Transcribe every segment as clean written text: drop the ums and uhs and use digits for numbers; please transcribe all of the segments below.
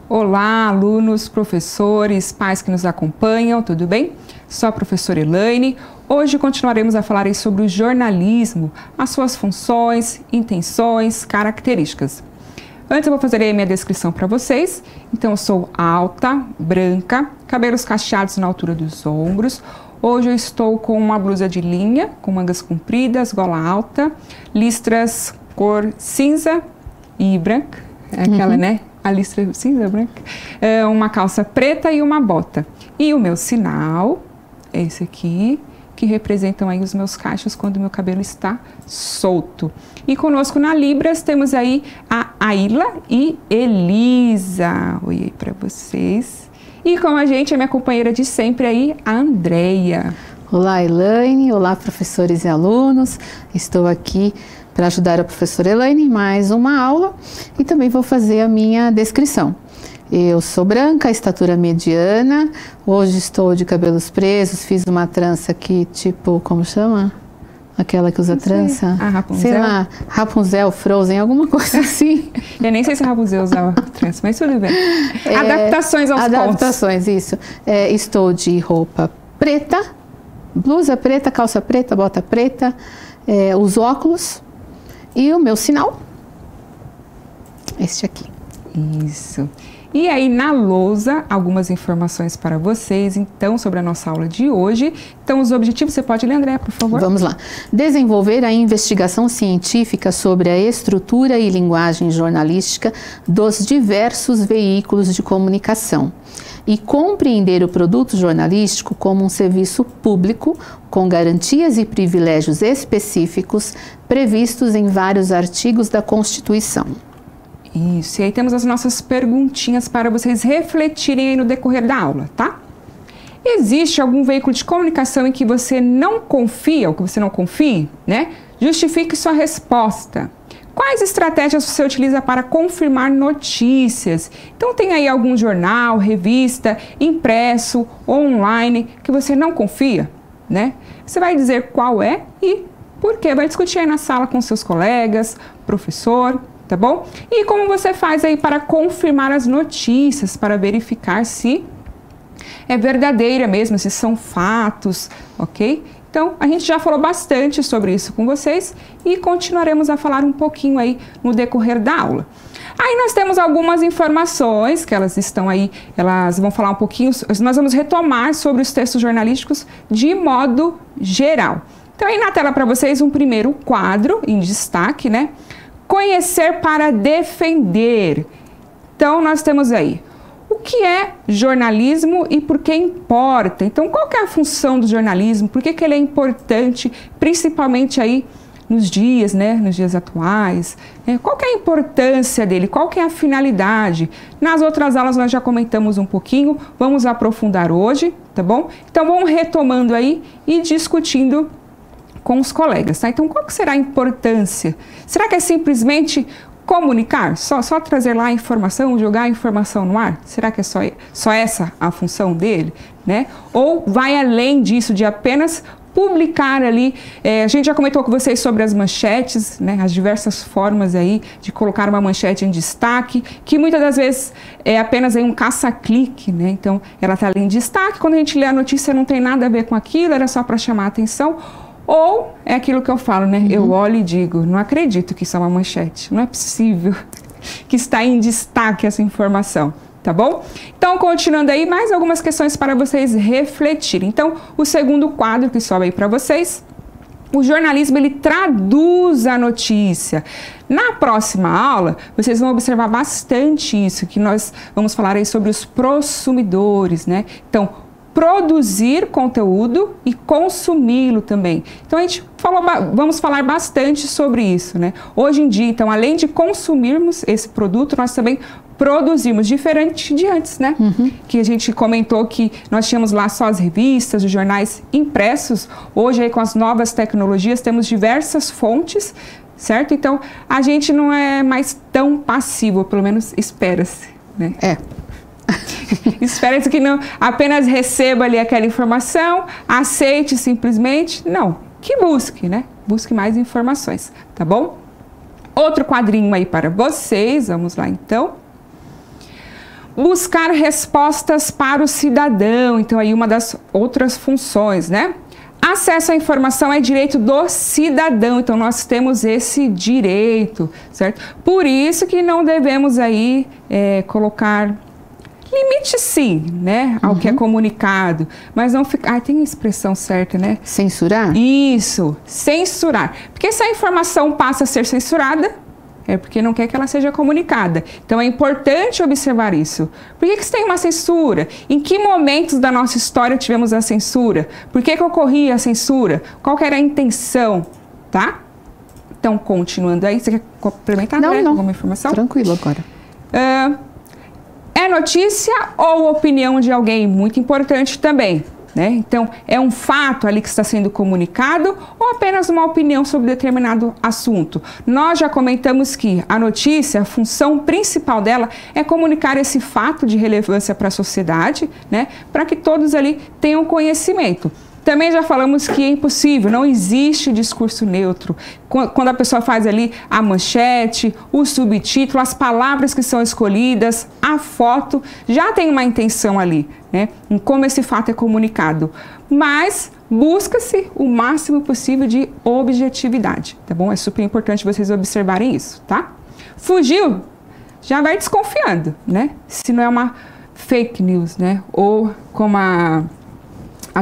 Olá, alunos, professores, pais que nos acompanham, tudo bem? Sou a professora Elaine. Hoje continuaremos a falar sobre o jornalismo, as suas funções, intenções, características. Antes eu vou fazer aí a minha descrição para vocês. Então eu sou alta, branca, cabelos cacheados na altura dos ombros. Hoje eu estou com uma blusa de linha, com mangas compridas, gola alta, listras cor cinza e branca, aquela, né? A listra cinza, branca, uma calça preta e uma bota. E o meu sinal é esse aqui, que representam aí os meus cachos quando o meu cabelo está solto. E conosco na Libras temos aí a Aila e Elisa. Oi aí para vocês. E com a gente, a minha companheira de sempre aí, a Andreia. Olá, Elaine. Olá, professores e alunos. Estou aqui para ajudar a professora Elaine em mais uma aula e também vou fazer a minha descrição. Eu sou branca, estatura mediana, hoje estou de cabelos presos, fiz uma trança aqui, tipo, como chama? Aquela que usa trança? A Rapunzel? Sei lá, Rapunzel, Frozen, alguma coisa assim. Eu nem sei se a Rapunzel usava trança, mas tudo bem. Adaptações aos contos. Adaptações, isso. Estou de roupa preta, blusa preta, calça preta, bota preta, os óculos. E o meu sinal, este aqui. Isso. E aí na lousa, algumas informações para vocês, então, sobre a nossa aula de hoje. Então, os objetivos, você pode ler, André, por favor? Vamos lá. Desenvolver a investigação científica sobre a estrutura e linguagem jornalística dos diversos veículos de comunicação e compreender o produto jornalístico como um serviço público com garantias e privilégios específicos previstos em vários artigos da Constituição. Isso, e aí temos as nossas perguntinhas para vocês refletirem aí no decorrer da aula, tá? Existe algum veículo de comunicação em que você não confia, ou que você não confie, né? Justifique sua resposta. Quais estratégias você utiliza para confirmar notícias? Então tem aí algum jornal, revista, impresso ou online que você não confia, né? Você vai dizer qual é e por quê. Vai discutir aí na sala com seus colegas, professor, tá bom? E como você faz aí para confirmar as notícias, para verificar se é verdadeira mesmo, se são fatos, ok? Então, a gente já falou bastante sobre isso com vocês e continuaremos a falar um pouquinho aí no decorrer da aula. Aí nós temos algumas informações que elas estão aí, elas vão falar um pouquinho, nós vamos retomar sobre os textos jornalísticos de modo geral. Então, aí na tela para vocês um primeiro quadro em destaque, né? Conhecer para defender. Então, nós temos aí o que é jornalismo e por que importa. Então, qual que é a função do jornalismo? Por que que ele é importante, principalmente aí nos dias, né? Nos dias atuais. Qual que é a importância dele? Qual que é a finalidade? Nas outras aulas nós já comentamos um pouquinho, vamos aprofundar hoje, tá bom? Então, vamos retomando aí e discutindo com os colegas, tá? Então, qual que será a importância? Será que é simplesmente comunicar? Só trazer lá a informação, jogar a informação no ar? Será que é só essa a função dele, né? Ou vai além disso, de apenas publicar ali? A gente já comentou com vocês sobre as manchetes, né? As diversas formas aí de colocar uma manchete em destaque, que muitas das vezes é apenas aí um caça-clique, né? Então, ela está ali em destaque, quando a gente lê a notícia não tem nada a ver com aquilo, era só para chamar a atenção. Ou é aquilo que eu falo, né? Eu olho e digo, não acredito que isso é uma manchete. Não é possível que está em destaque essa informação, tá bom? Então, continuando aí, mais algumas questões para vocês refletirem. Então, o segundo quadro que sobe aí para vocês, o jornalismo, ele traduz a notícia. Na próxima aula, vocês vão observar bastante isso, que nós vamos falar aí sobre os prosumidores, né? Então, produzir conteúdo e consumi-lo também. Então, a gente vamos falar bastante sobre isso, né? Hoje em dia, então, além de consumirmos esse produto, nós também produzimos, diferente de antes, né? Que a gente comentou que nós tínhamos lá só as revistas, os jornais impressos. Hoje, aí, com as novas tecnologias, temos diversas fontes, certo? Então, a gente não é mais tão passivo, pelo menos espera-se, né? Espera-se que não apenas receba ali aquela informação, aceite simplesmente. Não, que busque, né? Busque mais informações, tá bom? Outro quadrinho aí para vocês, vamos lá então. buscar respostas para o cidadão, então aí uma das outras funções, né? Acesso à informação é direito do cidadão, então nós temos esse direito, certo? Por isso que não devemos aí colocar limite, sim, né, ao que é comunicado, mas não ficar... tem a expressão certa, né? Censurar? Isso, censurar. Porque se a informação passa a ser censurada, é porque não quer que ela seja comunicada. Então é importante observar isso. Por que se tem uma censura? Em que momentos da nossa história tivemos a censura? Por que ocorria a censura? Qual que era a intenção? Tá? Então, continuando aí, você quer complementar? Não, não. Alguma informação? Tranquilo agora. É notícia ou opinião de alguém? Muito importante também. Né? Então, é um fato ali que está sendo comunicado ou apenas uma opinião sobre determinado assunto? Nós já comentamos que a notícia, a função principal dela é comunicar esse fato de relevância para a sociedade, né? Para que todos ali tenham conhecimento. Também já falamos que é impossível, não existe discurso neutro. Quando a pessoa faz ali a manchete, o subtítulo, as palavras que são escolhidas, a foto, já tem uma intenção ali, né, em como esse fato é comunicado. Mas busca-se o máximo possível de objetividade, tá bom? É super importante vocês observarem isso, tá? Fugiu, já vai desconfiando, né? Se não é uma fake news, né? Ou como a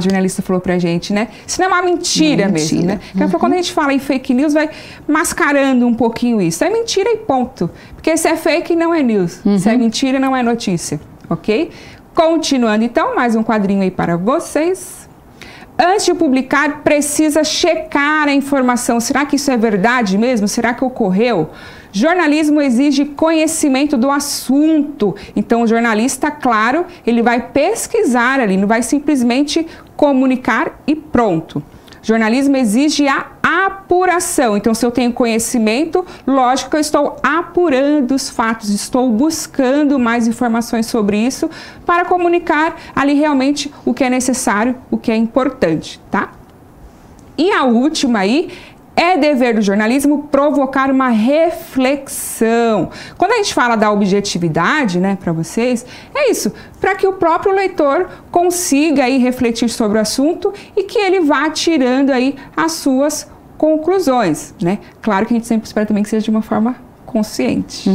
jornalista falou pra gente, né? Isso não é uma mentira mesmo, né? Quando a gente fala em fake news, vai mascarando um pouquinho isso. É mentira e ponto. Porque se é fake, não é news. Se é mentira, não é notícia, ok? Continuando, então, mais um quadrinho aí para vocês. Antes de publicar, precisa checar a informação. Será que isso é verdade mesmo? Será que ocorreu? Jornalismo exige conhecimento do assunto. Então, o jornalista, claro, ele vai pesquisar ali, não vai simplesmente comunicar e pronto. Jornalismo exige a apuração. Então, se eu tenho conhecimento, lógico que eu estou apurando os fatos, estou buscando mais informações sobre isso para comunicar ali realmente o que é necessário, o que é importante, tá? E a última aí, é dever do jornalismo provocar uma reflexão. Quando a gente fala da objetividade, né, para vocês, é isso, para que o próprio leitor consiga aí refletir sobre o assunto e que ele vá tirando aí as suas conclusões, né? Claro que a gente sempre espera também que seja de uma forma consciente.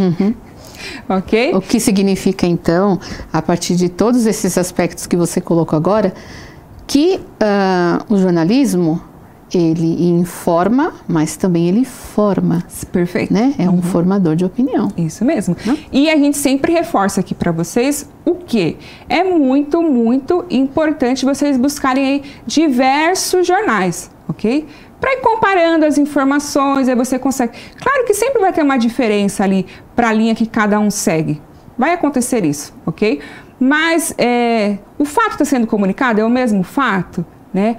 Ok? O que significa, então, a partir de todos esses aspectos que você colocou agora, que o jornalismo, ele informa, mas também ele forma. Perfeito. Né? É um formador de opinião. Isso mesmo. E a gente sempre reforça aqui para vocês o quê? É muito, muito importante vocês buscarem aí diversos jornais, ok? Para ir comparando as informações, aí você consegue... Claro que sempre vai ter uma diferença ali para a linha que cada um segue. Vai acontecer isso, ok? Mas o fato está sendo comunicado, é o mesmo fato? Né?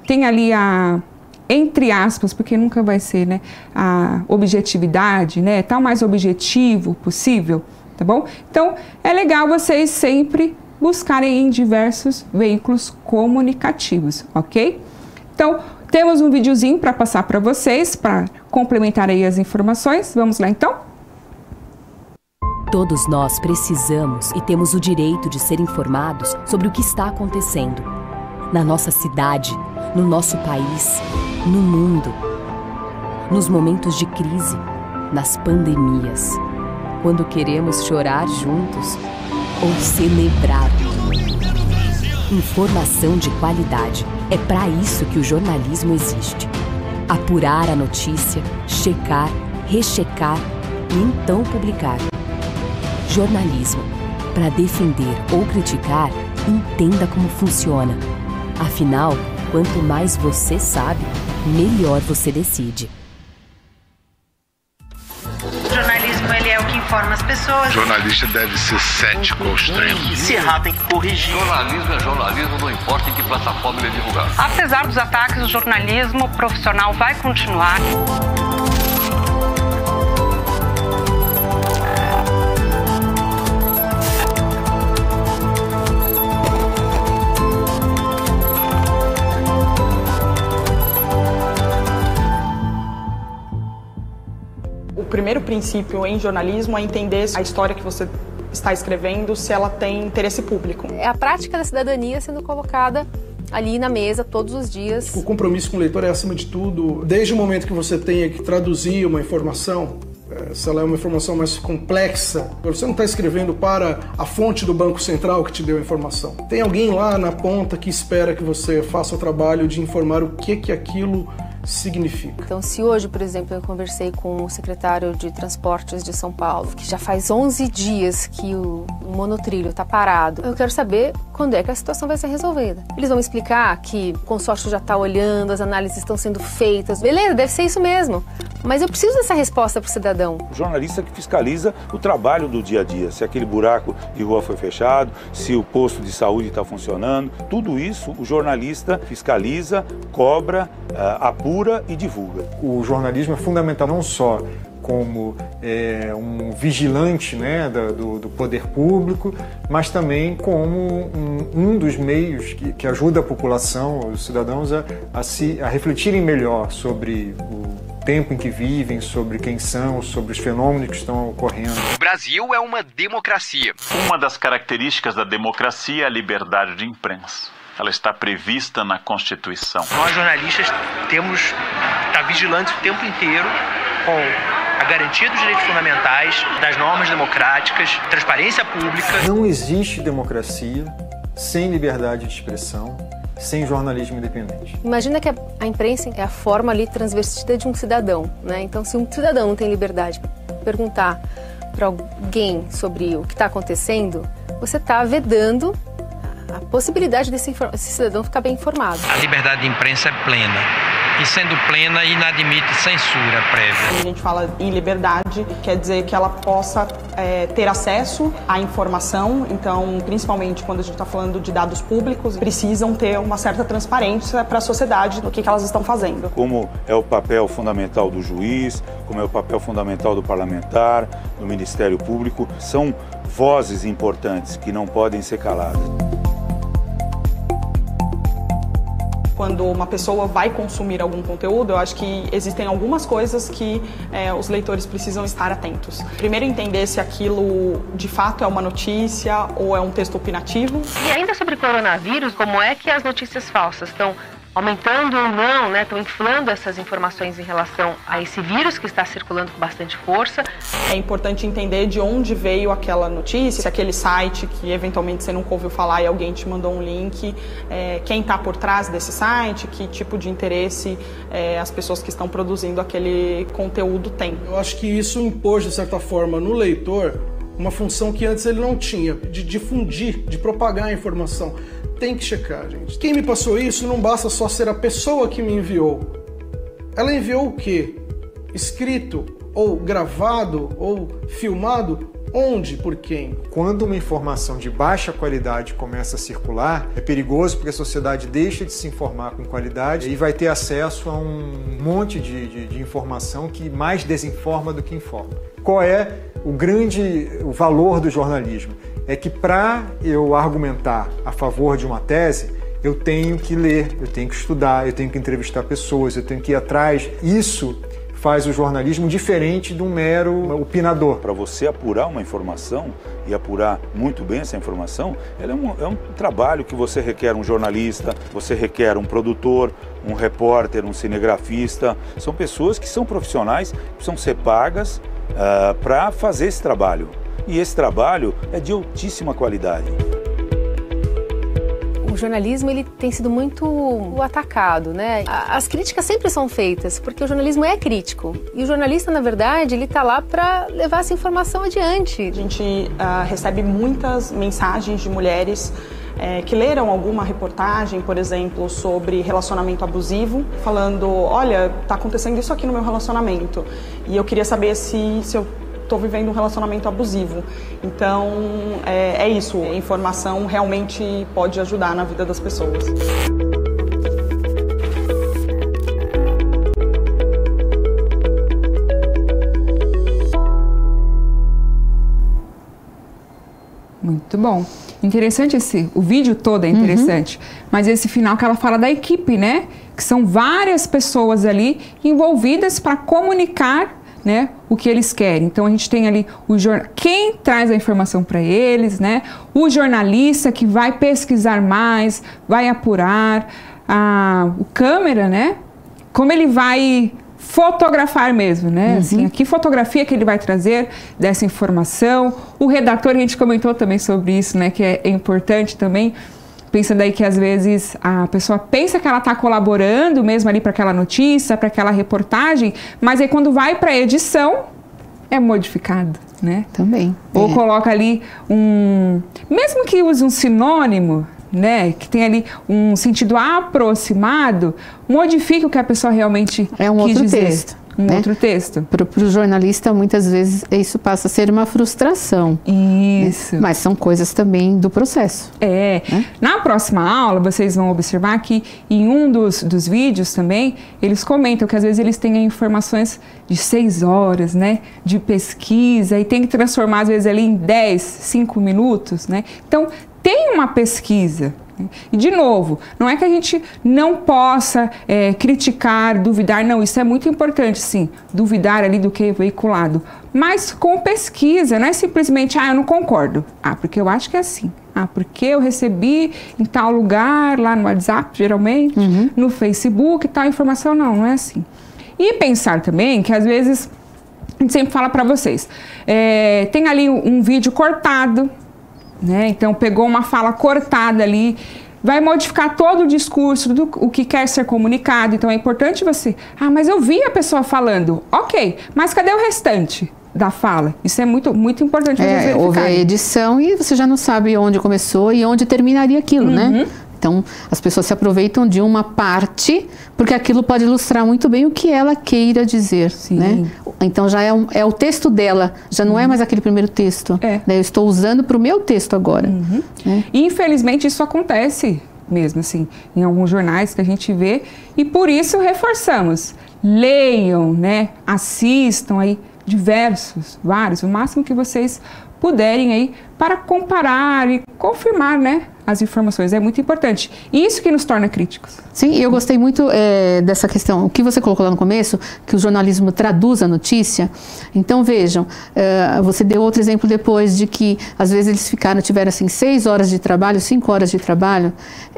Tem ali a, entre aspas, porque nunca vai ser, né, a objetividade, né, tá o mais objetivo possível, tá bom? Então, é legal vocês sempre buscarem em diversos veículos comunicativos, ok? Então, temos um videozinho para passar para vocês, para complementar aí as informações. Vamos lá, então? Todos nós precisamos e temos o direito de ser informados sobre o que está acontecendo na nossa cidade, no nosso país, no mundo, nos momentos de crise, nas pandemias, quando queremos chorar juntos ou celebrar. Informação de qualidade. É para isso que o jornalismo existe. Apurar a notícia, checar, rechecar e então publicar. Jornalismo. Para defender ou criticar, entenda como funciona. Afinal, quanto mais você sabe, melhor você decide. O jornalismo, ele é o que informa as pessoas. O jornalista deve ser cético ao extremo. Se errar, tem que corrigir. Jornalismo é jornalismo, não importa em que plataforma ele é divulgado. Apesar dos ataques, o jornalismo profissional vai continuar. O primeiro princípio em jornalismo é entender a história que você está escrevendo, se ela tem interesse público. É a prática da cidadania sendo colocada ali na mesa todos os dias. O compromisso com o leitor é acima de tudo, desde o momento que você tenha que traduzir uma informação, se ela é uma informação mais complexa, você não está escrevendo para a fonte do Banco Central que te deu a informação. Tem alguém lá na ponta que espera que você faça o trabalho de informar o que aquilo significa. Então, se hoje, por exemplo, eu conversei com o secretário de Transportes de São Paulo, que já faz 11 dias que o monotrilho está parado, eu quero saber quando é que a situação vai ser resolvida. Eles vão me explicar que o consórcio já está olhando, as análises estão sendo feitas. Beleza, deve ser isso mesmo. Mas eu preciso dessa resposta para o cidadão. O jornalista que fiscaliza o trabalho do dia a dia, se aquele buraco de rua foi fechado, se o posto de saúde está funcionando, tudo isso o jornalista fiscaliza, cobra, apura e divulga. O jornalismo é fundamental não só como um vigilante, né, do poder público, mas também como um dos meios que ajuda a população, os cidadãos, a refletirem melhor sobre o tempo em que vivem, sobre quem são, sobre os fenômenos que estão ocorrendo. O Brasil é uma democracia. Uma das características da democracia é a liberdade de imprensa. Ela está prevista na Constituição. Nós, jornalistas, temos que estar vigilantes o tempo inteiro com a garantia dos direitos fundamentais, das normas democráticas, transparência pública. Não existe democracia sem liberdade de expressão, sem jornalismo independente. Imagina que a imprensa é a forma ali transvestida de um cidadão, né? Então, se um cidadão não tem liberdade para perguntar para alguém sobre o que está acontecendo, você está vedando a possibilidade desse cidadão ficar bem informado. A liberdade de imprensa é plena. E sendo plena, inadmite censura prévia. Quando a gente fala em liberdade, quer dizer que ela possa ter acesso à informação. Então, principalmente quando a gente está falando de dados públicos, precisam ter uma certa transparência para a sociedade do que elas estão fazendo. Como é o papel fundamental do juiz, como é o papel fundamental do parlamentar, do Ministério Público, são vozes importantes que não podem ser caladas. Quando uma pessoa vai consumir algum conteúdo, eu acho que existem algumas coisas que os leitores precisam estar atentos. Primeiro, entender se aquilo de fato é uma notícia ou é um texto opinativo. E ainda sobre coronavírus, como é que as notícias falsas estão aumentando ou não, né? Estão inflando essas informações em relação a esse vírus que está circulando com bastante força. É importante entender de onde veio aquela notícia, se aquele site que eventualmente você nunca ouviu falar e alguém te mandou um link, quem está por trás desse site, que tipo de interesse as pessoas que estão produzindo aquele conteúdo têm. Eu acho que isso impôs, de certa forma, no leitor uma função que antes ele não tinha, de difundir, de propagar a informação. Tem que checar, gente. Quem me passou isso não basta só ser a pessoa que me enviou. Ela enviou o quê? Escrito, ou gravado, ou filmado? Onde? Por quem? Quando uma informação de baixa qualidade começa a circular, é perigoso porque a sociedade deixa de se informar com qualidade e vai ter acesso a um monte de informação que mais desinforma do que informa. Qual é o valor do jornalismo? É que para eu argumentar a favor de uma tese, eu tenho que ler, eu tenho que estudar, eu tenho que entrevistar pessoas, eu tenho que ir atrás. Isso faz o jornalismo diferente de um mero opinador. Para você apurar uma informação e apurar muito bem essa informação, ela é um trabalho que você requer um jornalista, você requer um produtor, um repórter, um cinegrafista. São pessoas que são profissionais, precisam ser pagas para fazer esse trabalho. E esse trabalho é de altíssima qualidade. O jornalismo ele tem sido muito atacado, né? As críticas sempre são feitas, porque o jornalismo é crítico. E o jornalista, na verdade, ele está lá para levar essa informação adiante. A gente recebe muitas mensagens de mulheres que leram alguma reportagem, por exemplo, sobre relacionamento abusivo, falando, olha, está acontecendo isso aqui no meu relacionamento. E eu queria saber se eu estou vivendo um relacionamento abusivo. Então, é isso. A informação realmente pode ajudar na vida das pessoas. Muito bom. Interessante o vídeo todo é interessante, mas esse final que ela fala da equipe, né? Que são várias pessoas ali envolvidas para comunicar, né, o que eles querem. Então a gente tem ali quem traz a informação para eles, né, o jornalista que vai pesquisar mais, vai apurar, o câmera, né, como ele vai fotografar mesmo, né? Assim, que fotografia que ele vai trazer dessa informação. O redator, a gente comentou também sobre isso, né? Que é importante também. Pensa daí que às vezes a pessoa pensa que ela está colaborando mesmo ali para aquela notícia, para aquela reportagem, mas aí quando vai para a edição, é modificado, né? Também. Ou coloca ali mesmo que use um sinônimo, né, que tem ali um sentido aproximado, modifica o que a pessoa realmente quis dizer. Texto. Outro texto. Para o jornalista, muitas vezes, isso passa a ser uma frustração. Isso. Né? Mas são coisas também do processo. Né? Na próxima aula, vocês vão observar que em um dos vídeos também, eles comentam que às vezes eles têm informações de 6 horas, né, de pesquisa, e tem que transformar às vezes ali em 10, 5 minutos, né? Então, tem uma pesquisa. E, de novo, não é que a gente não possa criticar, duvidar, não, isso é muito importante, sim, duvidar ali do que é veiculado, mas com pesquisa, não é simplesmente, eu não concordo, porque eu acho que é assim, porque eu recebi em tal lugar, lá no WhatsApp, geralmente, no Facebook, tal informação, não é assim. E pensar também que, às vezes, a gente sempre fala para vocês, tem ali um vídeo cortado, né? Então, pegou uma fala cortada ali, vai modificar todo o discurso, o que quer ser comunicado. Então, é importante você... mas eu vi a pessoa falando. Ok, mas cadê o restante da fala? Isso é muito, muito importante vocês verificarem. Houve a edição e você já não sabe onde começou e onde terminaria aquilo, né? Então, as pessoas se aproveitam de uma parte, porque aquilo pode ilustrar muito bem o que ela queira dizer, né? Então, já é o texto dela, já não é mais aquele primeiro texto. Né? Eu estou usando para o meu texto agora. Né? E, infelizmente, isso acontece mesmo, assim, em alguns jornais que a gente vê, e por isso reforçamos. Leiam, né? Assistam aí vários, o máximo que vocês puderem aí, para comparar e confirmar, né, as informações. É muito importante. Isso que nos torna críticos. Sim, eu gostei muito dessa questão. O que você colocou lá no começo, que o jornalismo traduz a notícia. Então, vejam, você deu outro exemplo depois de que, às vezes, eles tiveram assim, 6 horas de trabalho, 5 horas de trabalho,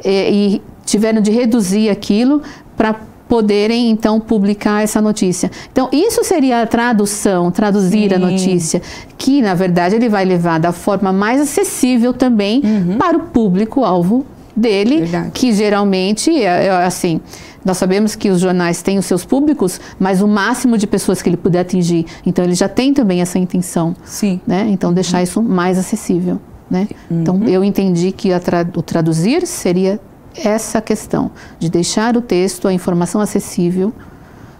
e tiveram de reduzir aquilo para poderem, então, publicar essa notícia. Então, isso seria a tradução, traduzir a notícia, que, na verdade, ele vai levar da forma mais acessível também para o público-alvo dele, que geralmente, assim, nós sabemos que os jornais têm os seus públicos, mas o máximo de pessoas que ele puder atingir. Então, ele já tem também essa intenção. Né? Então, deixar isso mais acessível. Né? Então, eu entendi que o traduzir seria essa questão de deixar o texto, a informação acessível,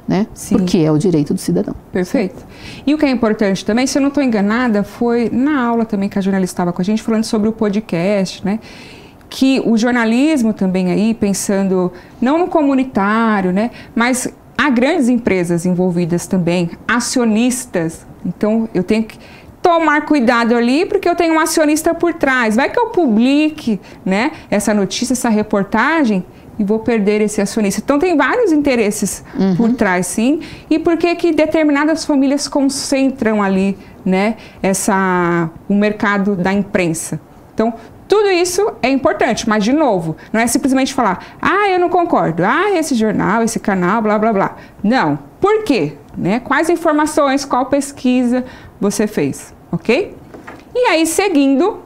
né? Porque é o direito do cidadão. Perfeito. E o que é importante também, se eu não estou enganada, foi na aula também que a jornalista estava com a gente, falando sobre o podcast, né? Que o jornalismo também aí, pensando não no comunitário, né? Mas há grandes empresas envolvidas também, acionistas. Então, eu tenho que tomar cuidado ali, porque eu tenho um acionista por trás. Vai que eu publique, né, essa notícia, essa reportagem, e vou perder esse acionista. Então, tem vários interesses por trás, sim. E por que determinadas famílias concentram ali, né, o mercado da imprensa. Então, tudo isso é importante, mas, de novo, não é simplesmente falar, eu não concordo, esse jornal, esse canal, blá, blá, blá. Não. Por quê? Né? Quais informações, qual pesquisa você fez, ok? E aí, seguindo,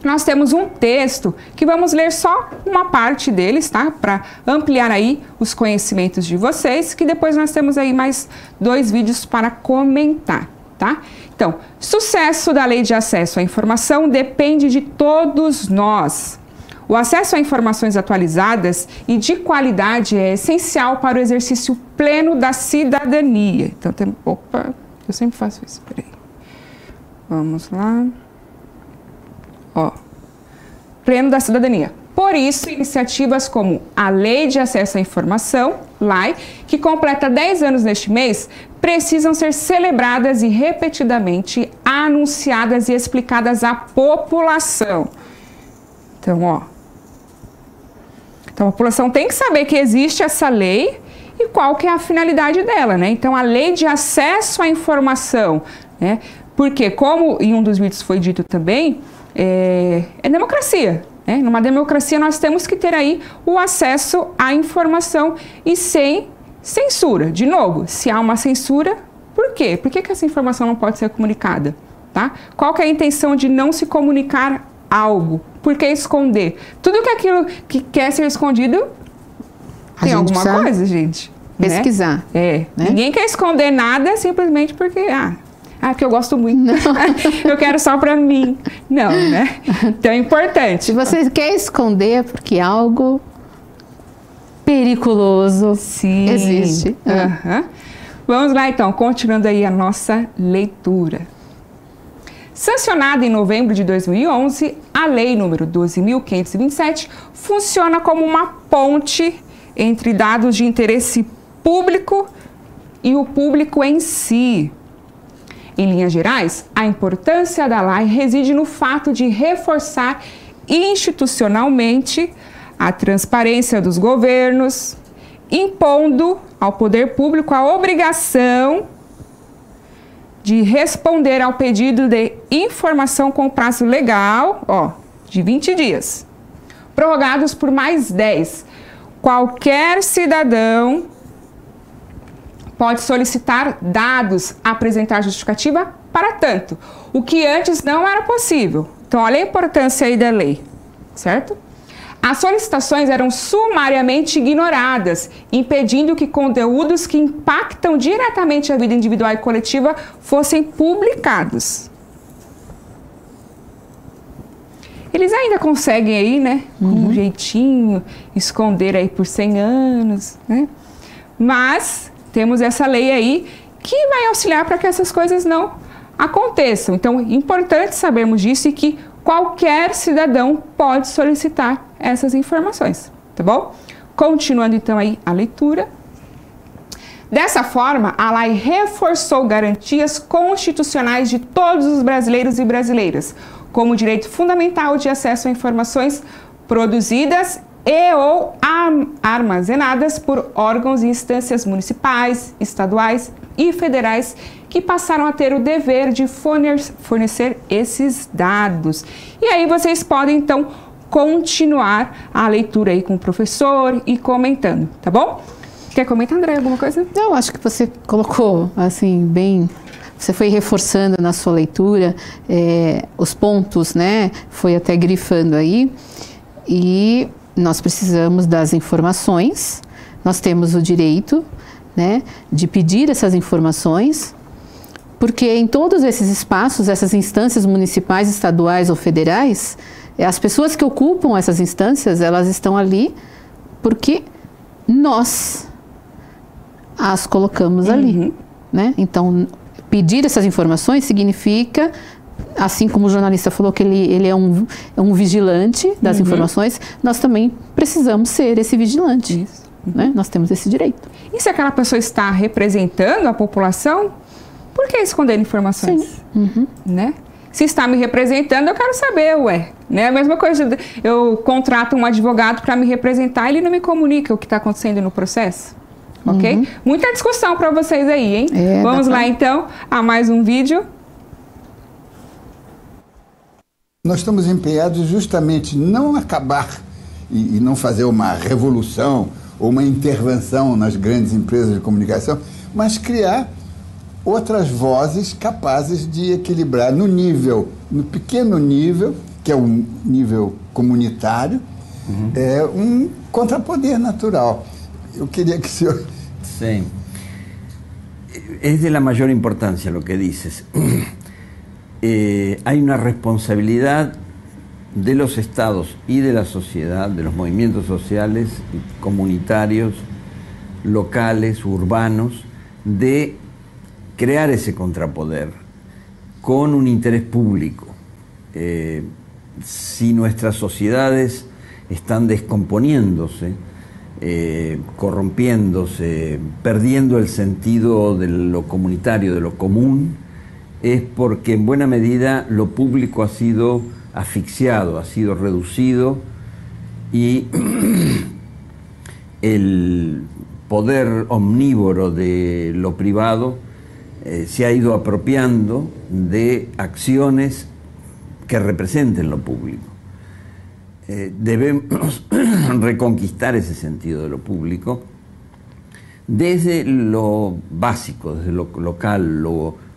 nós temos um texto que vamos ler só uma parte deles, tá? Para ampliar aí os conhecimentos de vocês, que depois nós temos aí mais 2 vídeos para comentar, tá? Então, sucesso da Lei de Acesso à Informação depende de todos nós. O acesso a informações atualizadas e de qualidade é essencial para o exercício pleno da cidadania. Então, opa, eu sempre faço isso, peraí. Vamos lá. Pleno da cidadania. Por isso, iniciativas como a Lei de Acesso à Informação, LAI, que completa 10 anos neste mês, precisam ser celebradas e repetidamente anunciadas e explicadas à população. Então, a população tem que saber que existe essa lei e qual que é a finalidade dela, né? Então, a lei de acesso à informação, né? Porque, como em um dos vídeos foi dito também, é democracia, né? Numa democracia nós temos que ter aí o acesso à informação e sem censura. De novo, se há uma censura, por quê? Por que essa informação não pode ser comunicada? Tá? Qual que é a intenção de não se comunicar algo? Por que esconder? Tudo que aquilo que quer ser escondido tem alguma coisa, gente. Pesquisar. Né? Ninguém quer esconder nada simplesmente porque... porque eu gosto muito. Eu quero só pra mim. Não, né? Então é importante. Se você quer esconder é porque algo perigoso existe. Vamos lá então, continuando aí a nossa leitura. Sancionada em novembro de 2011, a Lei número 12.527 funciona como uma ponte entre dados de interesse público e o público em si. Em linhas gerais, a importância da lei reside no fato de reforçar institucionalmente a transparência dos governos, impondo ao poder público a obrigação de responder ao pedido de informação com prazo legal, de 20 dias, prorrogados por mais 10. Qualquer cidadão pode solicitar dados, apresentar justificativa para tanto, o que antes não era possível. Então, olha a importância aí da lei, certo? As solicitações eram sumariamente ignoradas, impedindo que conteúdos que impactam diretamente a vida individual e coletiva fossem publicados. Eles ainda conseguem aí, né, com um jeitinho, esconder aí por 100 anos, né? Mas temos essa lei aí que vai auxiliar para que essas coisas não aconteçam. Então, é importante sabermos disso e que qualquer cidadão pode solicitar essas informações, tá bom? Continuando então aí a leitura. Dessa forma, a lei reforçou garantias constitucionais de todos os brasileiros e brasileiras, como o direito fundamental de acesso a informações produzidas e ou armazenadas por órgãos e instâncias municipais, estaduais e federais que passaram a ter o dever de fornecer esses dados. E aí vocês podem, então, continuar a leitura aí com o professor e comentando, tá bom? Quer comentar, André, alguma coisa? Não, acho que você colocou, assim, bem... Você foi reforçando na sua leitura os pontos, né? Foi até grifando aí. E nós precisamos das informações. Nós temos o direito, né, de pedir essas informações, porque em todos esses espaços, essas instâncias municipais, estaduais ou federais, as pessoas que ocupam essas instâncias, elas estão ali porque nós as colocamos ali, né? Então, pedir essas informações significa, assim como o jornalista falou que ele é um vigilante das informações, nós também precisamos ser esse vigilante. Né? Nós temos esse direito. E se aquela pessoa está representando a população, por que esconder informações? Né? Se está me representando, eu quero saber, né? A mesma coisa, eu contrato um advogado para me representar, ele não me comunica o que está acontecendo no processo. Ok? Muita discussão para vocês aí, hein? Vamos lá então a mais um vídeo. Nós estamos empenhados justamente não acabar e não fazer uma revolução ou uma intervenção nas grandes empresas de comunicação, mas criar outras vozes capazes de equilibrar no pequeno nível, que é um nível comunitário, um contrapoder natural. Yo quería que se... Sí. Es de la mayor importancia lo que dices. Hay una responsabilidad de los estados y de la sociedad, de los movimientos sociales, comunitarios, locales, urbanos, de crear ese contrapoder con un interés público. Si nuestras sociedades están descomponiéndose, corrompiéndose, perdiendo el sentido de lo comunitario, de lo común, es porque en buena medida lo público ha sido asfixiado, ha sido reducido y poder omnívoro de lo privado se ha ido apropiando de acciones que representen lo público. Debemos reconquistar ese sentido de lo público desde lo básico, desde lo local,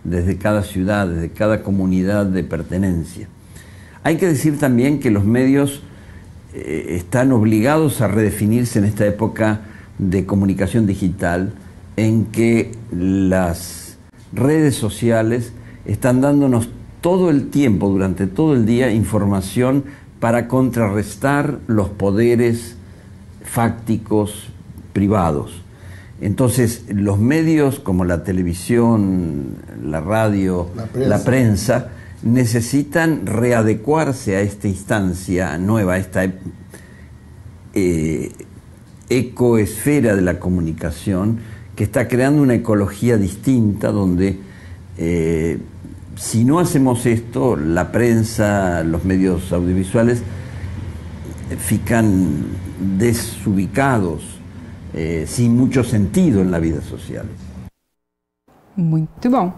desde cada ciudad, desde cada comunidad de pertenencia. Hay que decir también que los medios están obligados a redefinirse en esta época de comunicación digital, en que las redes sociales están dándonos todo el tiempo, durante todo el día, información para contrarrestar los poderes fácticos privados. Entonces, los medios como la televisión, la radio, la prensa, necesitan readecuarse a esta instancia nueva, a esta ecoesfera de la comunicación, que está creando una ecología distinta, donde si no hacemos esto, la prensa, los medios audiovisuales fican desubicados, sem muito sentido na vida social. Muito bom.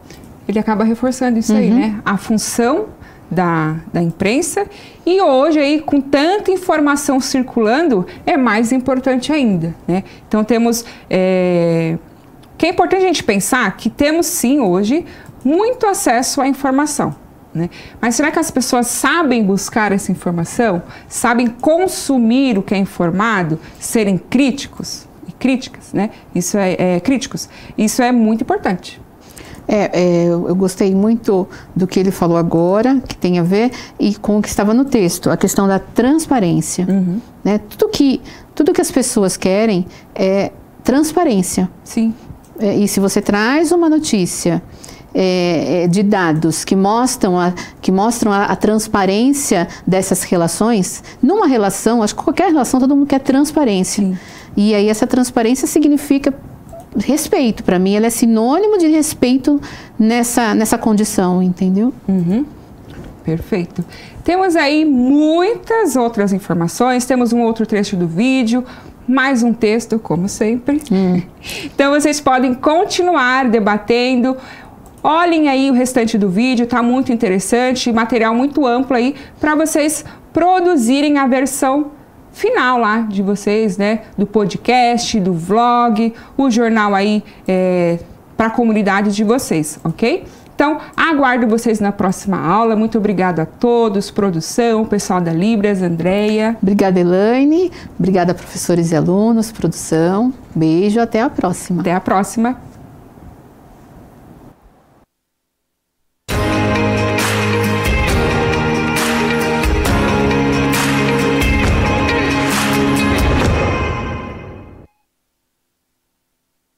Ele acaba reforçando isso aí, né? A função da imprensa, e hoje aí, com tanta informação circulando, é mais importante ainda, né? Então temos... que é importante a gente pensar que temos sim hoje muito acesso à informação, né? Mas será que as pessoas sabem buscar essa informação? Sabem consumir o que é informado? Serem críticos? Críticas, né? Isso críticos. Isso é muito importante. Eu gostei muito do que ele falou agora, que tem a ver e com o que estava no texto, a questão da transparência. Né? Tudo que as pessoas querem é transparência. Sim. E se você traz uma notícia de dados que mostram a transparência dessas relações, numa relação, acho que qualquer relação, todo mundo quer transparência. Sim. E aí essa transparência significa respeito. Para mim, ela é sinônimo de respeito nessa condição, entendeu? Perfeito. Temos aí muitas outras informações, temos um outro trecho do vídeo, mais um texto, como sempre. Então vocês podem continuar debatendo. Olhem aí o restante do vídeo, tá muito interessante, material muito amplo aí para vocês produzirem a versão final lá de vocês, né? Do podcast, do vlog, o jornal aí para a comunidade de vocês, ok? Então, aguardo vocês na próxima aula. Muito obrigado a todos, produção, pessoal da Libras, Andréia. Obrigada, Elaine. Obrigada, professores e alunos, produção. Beijo, até a próxima. Até a próxima.